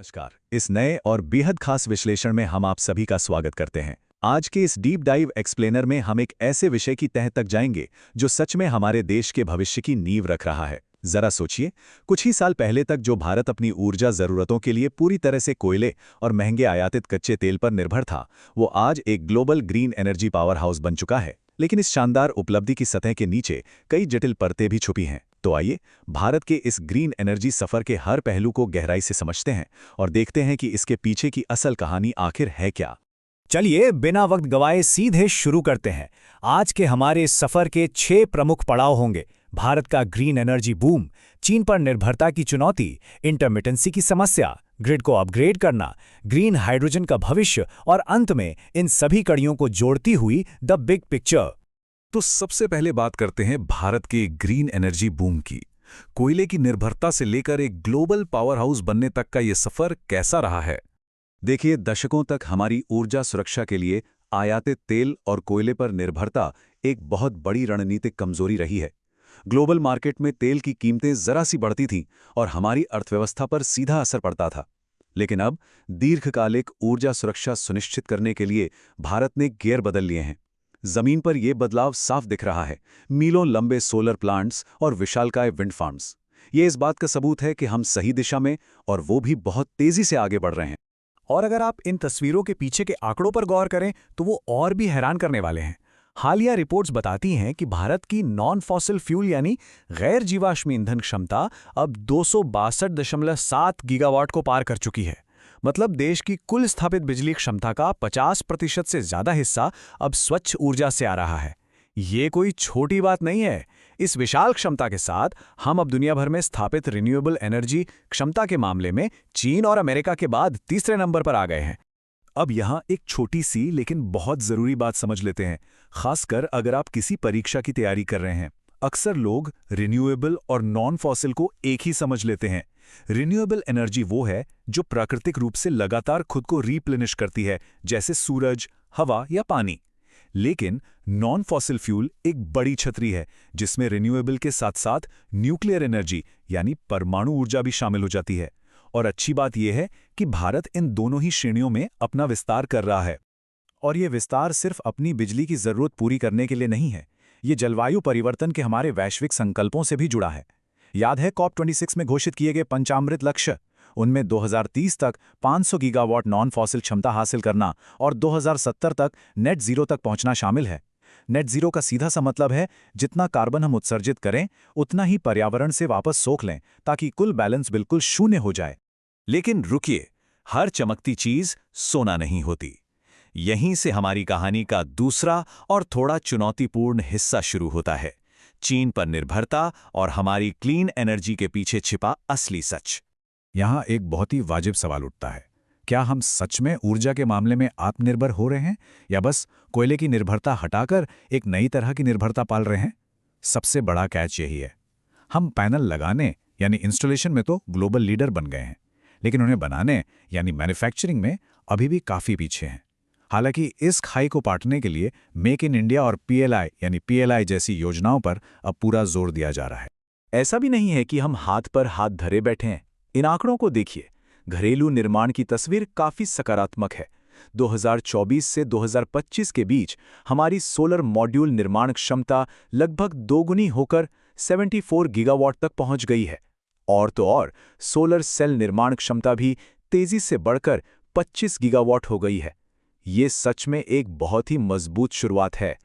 नमस्कार। इस नए और बेहद खास विश्लेषण में हम आप सभी का स्वागत करते हैं। आज के इस डीप डाइव एक्सप्लेनर में हम एक ऐसे विषय की तह तक जाएंगे जो सच में हमारे देश के भविष्य की नींव रख रहा है। जरा सोचिए, कुछ ही साल पहले तक जो भारत अपनी ऊर्जा जरूरतों के लिए पूरी तरह से कोयले और महंगे आयातित कच्चे तेल पर निर्भर था, वो आज एक global green energy power house बन चुका है। लेकिन इस शानदार उपलब्धि की सतह के नीचे कई जटिल परतें भी छुपी हैं। तो आइए भारत के इस ग्रीन एनर्जी सफर के हर पहलू को गहराई से समझते हैं और देखते हैं कि इसके पीछे की असल कहानी आखिर है क्या। चलिए बिना वक्त गवाए सीधे शुरू करते हैं। आज के हमारे इस सफर के 6 प्रमुख पड़ाव होंगे: भारत का ग्रीन एनर्जी बूम, चीन पर निर्भरता की चुनौती, इंटरमिटेंसी की समस्या, ग्रिड को अपग्रेड करना, ग्रीन हाइड्रोजन का भविष्य और अंत में इन सभी कड़ियों को जोड़ती हुई द बिग पिक्चर। तो सबसे पहले बात करते हैं भारत के ग्रीन एनर्जी बूम की। कोयले की निर्भरता से लेकर एक ग्लोबल पावर हाउस बनने तक का ये सफर कैसा रहा है। देखिए, दशकों तक हमारी ऊर्जा सुरक्षा के लिए आयातित तेल और कोयले पर निर्भरता एक बहुत बड़ी रणनीतिक कमजोरी रही है। ग्लोबल मार्केट में तेल की कीमतें जरा सी बढ़ती थीं और हमारी अर्थव्यवस्था पर सीधा असर पड़ता था। लेकिन अब दीर्घकालिक ऊर्जा सुरक्षा सुनिश्चित करने के लिए भारत ने गियर बदल लिए हैं। जमीन पर यह बदलाव साफ दिख रहा है। मीलों लंबे सोलर प्लांट्स और विशालकाय विंड फार्म्स, ये इस बात का सबूत है कि हम सही दिशा में, और वो भी बहुत तेजी से आगे बढ़ रहे हैं। और अगर आप इन तस्वीरों के पीछे के आंकड़ों पर गौर करें तो वो और भी हैरान करने वाले हैं। हालिया रिपोर्ट्स बताती हैं कि भारत की नॉन फॉसिल फ्यूल यानी गैर जीवाश्म ईंधन क्षमता अब 262.7 गीगावाट को पार कर चुकी है। मतलब देश की कुल स्थापित बिजली क्षमता का 50% से ज्यादा हिस्सा अब स्वच्छ ऊर्जा से आ रहा है। ये कोई छोटी बात नहीं है। इस विशाल क्षमता के साथ हम अब दुनिया भर में स्थापित रिन्यूएबल एनर्जी क्षमता के मामले में चीन और अमेरिका के बाद तीसरे नंबर पर आ गए हैं। अब यहाँ एक छोटी सी लेकिन बहुत जरूरी बात समझ लेते हैं, खासकर अगर आप किसी परीक्षा की तैयारी कर रहे हैं। अक्सर लोग रिन्यूएबल और नॉन फॉसिल को एक ही समझ लेते हैं। रिन्यूएबल एनर्जी वो है जो प्राकृतिक रूप से लगातार खुद को रिप्लेनिश करती है, जैसे सूरज, हवा या पानी। लेकिन नॉन फॉसिल फ्यूल एक बड़ी छतरी है जिसमें रिन्यूएबल के साथ साथ न्यूक्लियर एनर्जी यानी परमाणु ऊर्जा भी शामिल हो जाती है। और अच्छी बात यह है कि भारत इन दोनों ही श्रेणियों में अपना विस्तार कर रहा है। और ये विस्तार सिर्फ अपनी बिजली की जरूरत पूरी करने के लिए नहीं है, ये जलवायु परिवर्तन के हमारे वैश्विक संकल्पों से भी जुड़ा है। याद है COP26 में घोषित किए गए पंचामृत लक्ष्य? उनमें 2030 तक 500 गीगावाट नॉन फॉसिल क्षमता हासिल करना और 2070 तक नेट जीरो तक पहुंचना शामिल है। नेट जीरो का सीधा सा मतलब है जितना कार्बन हम उत्सर्जित करें उतना ही पर्यावरण से वापस सोख लें, ताकि कुल बैलेंस बिल्कुल शून्य हो जाए। लेकिन रुकिए, हर चमकती चीज सोना नहीं होती। यहीं से हमारी कहानी का दूसरा और थोड़ा चुनौतीपूर्ण हिस्सा शुरू होता है: चीन पर निर्भरता और हमारी क्लीन एनर्जी के पीछे छिपा असली सच। यहाँ एक बहुत ही वाजिब सवाल उठता है, क्या हम सच में ऊर्जा के मामले में आत्मनिर्भर हो रहे हैं या बस कोयले की निर्भरता हटाकर एक नई तरह की निर्भरता पाल रहे हैं? सबसे बड़ा कैच यही है, हम पैनल लगाने यानी इंस्टॉलेशन में तो ग्लोबल लीडर बन गए हैं, लेकिन उन्हें बनाने यानी मैन्युफैक्चरिंग में अभी भी काफ़ी पीछे हैं। हालांकि इस खाई को पाटने के लिए मेक इन इंडिया और PLI यानी PLI जैसी योजनाओं पर अब पूरा जोर दिया जा रहा है। ऐसा भी नहीं है कि हम हाथ पर हाथ धरे बैठे हैं। इन आंकड़ों को देखिए, घरेलू निर्माण की तस्वीर काफ़ी सकारात्मक है। 2024 से 2025 के बीच हमारी सोलर मॉड्यूल निर्माण क्षमता लगभग दोगुनी होकर 74 गीगावाट तक पहुंच गई है। और तो और सोलर सेल निर्माण क्षमता भी तेजी से बढ़कर 25 गीगावाट हो गई है। ये सच में एक बहुत ही मजबूत शुरुआत है।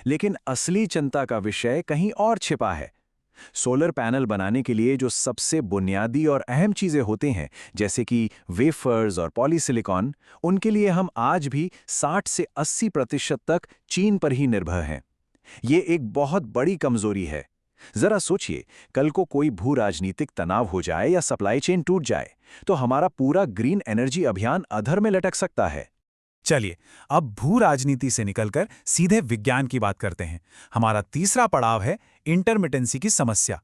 लेकिन असली चिंता का विषय कहीं और छिपा है। सोलर पैनल बनाने के लिए जो सबसे बुनियादी और अहम चीजें होते हैं, जैसे कि वेफर्स और पॉलीसिलिकॉन, उनके लिए हम आज भी 60 से 80% तक चीन पर ही निर्भर हैं। ये एक बहुत बड़ी कमजोरी है। जरा सोचिए, कल को कोई भू राजनीतिक तनाव हो जाए या सप्लाई चेन टूट जाए तो हमारा पूरा ग्रीन एनर्जी अभियान अधर में लटक सकता है। चलिए अब भू राजनीति से निकलकर सीधे विज्ञान की बात करते हैं। हमारा तीसरा पड़ाव है इंटरमिटेंसी की समस्या।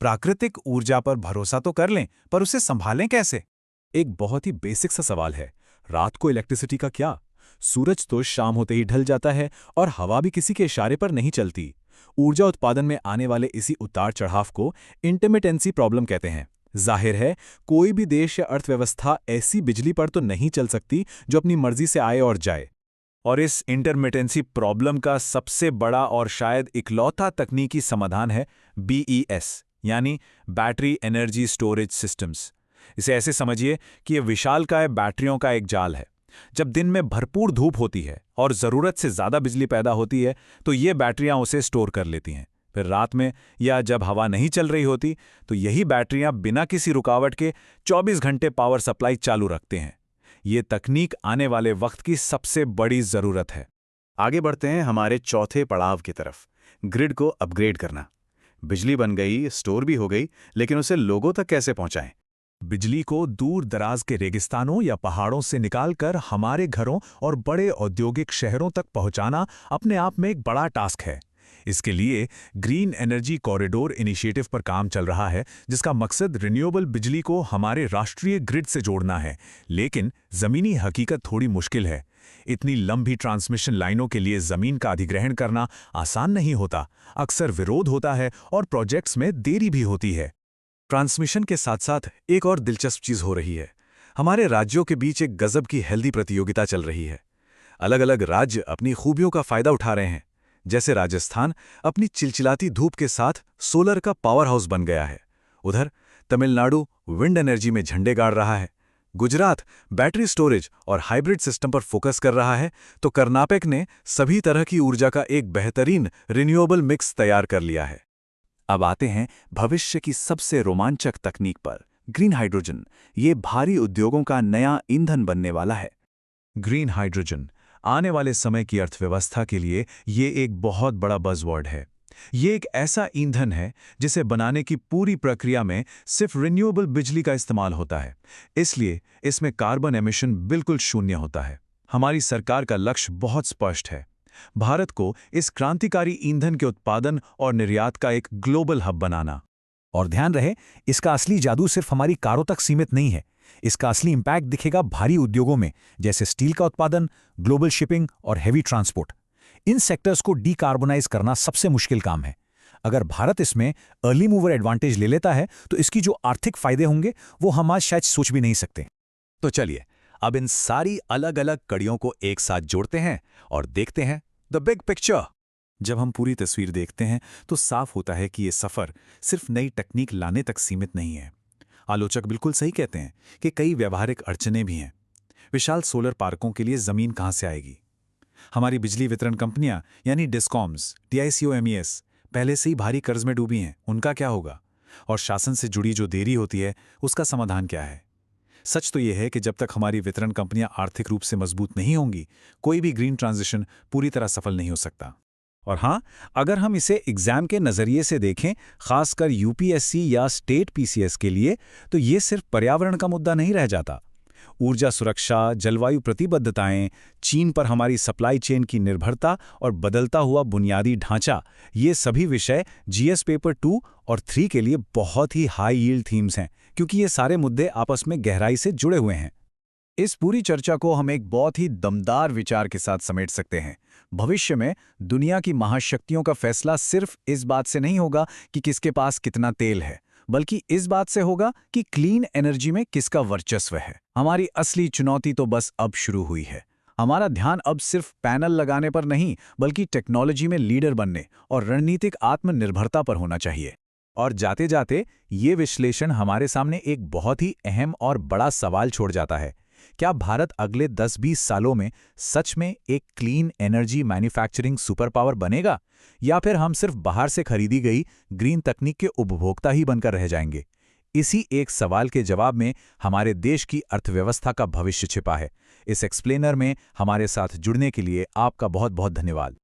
प्राकृतिक ऊर्जा पर भरोसा तो कर लें, पर उसे संभालें कैसे? एक बहुत ही बेसिक सा सवाल है, रात को इलेक्ट्रिसिटी का क्या? सूरज तो शाम होते ही ढल जाता है और हवा भी किसी के इशारे पर नहीं चलती। ऊर्जा उत्पादन में आने वाले इसी उतार चढ़ाव को इंटरमिटेंसी प्रॉब्लम कहते हैं। जाहिर है, कोई भी देश या अर्थव्यवस्था ऐसी बिजली पर तो नहीं चल सकती जो अपनी मर्जी से आए और जाए। और इस इंटरमिटेंसी प्रॉब्लम का सबसे बड़ा और शायद इकलौता तकनीकी समाधान है BES, यानी बैटरी एनर्जी स्टोरेज सिस्टम्स। इसे ऐसे समझिए कि यह विशालकाय बैटरियों का एक जाल है। जब दिन में भरपूर धूप होती है और ज़रूरत से ज़्यादा बिजली पैदा होती है तो ये बैटरियां उसे स्टोर कर लेती हैं। फिर रात में या जब हवा नहीं चल रही होती तो यही बैटरियां बिना किसी रुकावट के 24 घंटे पावर सप्लाई चालू रखते हैं। ये तकनीक आने वाले वक्त की सबसे बड़ी ज़रूरत है। आगे बढ़ते हैं हमारे चौथे पड़ाव की तरफ, ग्रिड को अपग्रेड करना। बिजली बन गई, स्टोर भी हो गई, लेकिन उसे लोगों तक कैसे पहुंचाएं? बिजली को दूर दराज के रेगिस्तानों या पहाड़ों से निकालकर हमारे घरों और बड़े औद्योगिक शहरों तक पहुंचाना अपने आप में एक बड़ा टास्क है। इसके लिए ग्रीन एनर्जी कॉरिडोर इनिशिएटिव पर काम चल रहा है, जिसका मकसद रिन्यूएबल बिजली को हमारे राष्ट्रीय ग्रिड से जोड़ना है। लेकिन ज़मीनी हकीकत थोड़ी मुश्किल है। इतनी लंबी ट्रांसमिशन लाइनों के लिए ज़मीन का अधिग्रहण करना आसान नहीं होता। अक्सर विरोध होता है और प्रोजेक्ट्स में देरी भी होती है। ट्रांसमिशन के साथ साथ एक और दिलचस्प चीज हो रही है। हमारे राज्यों के बीच एक गजब की हेल्दी प्रतियोगिता चल रही है। अलग अलग राज्य अपनी खूबियों का फायदा उठा रहे हैं। जैसे राजस्थान अपनी चिलचिलाती धूप के साथ सोलर का पावर हाउस बन गया है। उधर तमिलनाडु विंड एनर्जी में झंडे गाड़ रहा है। गुजरात बैटरी स्टोरेज और हाइब्रिड सिस्टम पर फोकस कर रहा है, तो कर्नाटक ने सभी तरह की ऊर्जा का एक बेहतरीन रिन्यूएबल मिक्स तैयार कर लिया है। अब आते हैं भविष्य की सबसे रोमांचक तकनीक पर, ग्रीन हाइड्रोजन। ये भारी उद्योगों का नया ईंधन बनने वाला है। ग्रीन हाइड्रोजन आने वाले समय की अर्थव्यवस्था के लिए ये एक बहुत बड़ा बज़वर्ड है। ये एक ऐसा ईंधन है जिसे बनाने की पूरी प्रक्रिया में सिर्फ रिन्यूएबल बिजली का इस्तेमाल होता है, इसलिए इसमें कार्बन एमिशन बिल्कुल शून्य होता है। हमारी सरकार का लक्ष्य बहुत स्पष्ट है, भारत को इस क्रांतिकारी ईंधन के उत्पादन और निर्यात का एक ग्लोबल हब बनाना। और ध्यान रहे, इसका असली जादू सिर्फ हमारी कारों तक सीमित नहीं है। इसका असली इंपैक्ट दिखेगा भारी उद्योगों में, जैसे स्टील का उत्पादन, ग्लोबल शिपिंग और हेवी ट्रांसपोर्ट। इन सेक्टर्स को डीकार्बोनाइज करना सबसे मुश्किल काम है। अगर भारत इसमें अर्ली मूवर एडवांटेज ले लेता है तो इसकी जो आर्थिक फायदे होंगे वो हम आज शायद सोच भी नहीं सकते। तो चलिए अब इन सारी अलग अलग कड़ियों को एक साथ जोड़ते हैं और देखते हैं द बिग पिक्चर। जब हम पूरी तस्वीर देखते हैं तो साफ होता है कि ये सफ़र सिर्फ नई तकनीक लाने तक सीमित नहीं है। आलोचक बिल्कुल सही कहते हैं कि कई व्यावहारिक अड़चनें भी हैं। विशाल सोलर पार्कों के लिए ज़मीन कहाँ से आएगी? हमारी बिजली वितरण कंपनियां यानी डिस्कॉम्स, DICOMES पहले से ही भारी कर्ज में डूबी हैं, उनका क्या होगा? और शासन से जुड़ी जो देरी होती है उसका समाधान क्या है? सच तो यह है कि जब तक हमारी वितरण कंपनियां आर्थिक रूप से मजबूत नहीं होंगी, कोई भी ग्रीन ट्रांजिशन पूरी तरह सफल नहीं हो सकता। और हाँ, अगर हम इसे एग्जाम के नज़रिए से देखें, खासकर UPSC या स्टेट PCS के लिए, तो ये सिर्फ पर्यावरण का मुद्दा नहीं रह जाता। ऊर्जा सुरक्षा, जलवायु प्रतिबद्धताएं, चीन पर हमारी सप्लाई चेन की निर्भरता और बदलता हुआ बुनियादी ढांचा, ये सभी विषय GS पेपर 2 और 3 के लिए बहुत ही हाई यील्ड थीम्स हैं, क्योंकि ये सारे मुद्दे आपस में गहराई से जुड़े हुए हैं। इस पूरी चर्चा को हम एक बहुत ही दमदार विचार के साथ समेट सकते हैं। भविष्य में दुनिया की महाशक्तियों का फैसला सिर्फ इस बात से नहीं होगा कि किसके पास कितना तेल है, बल्कि इस बात से होगा कि क्लीन एनर्जी में किसका वर्चस्व है। हमारी असली चुनौती तो बस अब शुरू हुई है। हमारा ध्यान अब सिर्फ पैनल लगाने पर नहीं, बल्कि टेक्नोलॉजी में लीडर बनने और रणनीतिक आत्मनिर्भरता पर होना चाहिए। और जाते जाते ये विश्लेषण हमारे सामने एक बहुत ही अहम और बड़ा सवाल छोड़ जाता है। क्या भारत अगले 10-20 सालों में सच में एक clean energy manufacturing super power बनेगा, या फिर हम सिर्फ बाहर से खरीदी गई ग्रीन तकनीक के उपभोक्ता ही बनकर रह जाएंगे? इसी एक सवाल के जवाब में हमारे देश की अर्थव्यवस्था का भविष्य छिपा है। इस एक्सप्लेनर में हमारे साथ जुड़ने के लिए आपका बहुत बहुत धन्यवाद।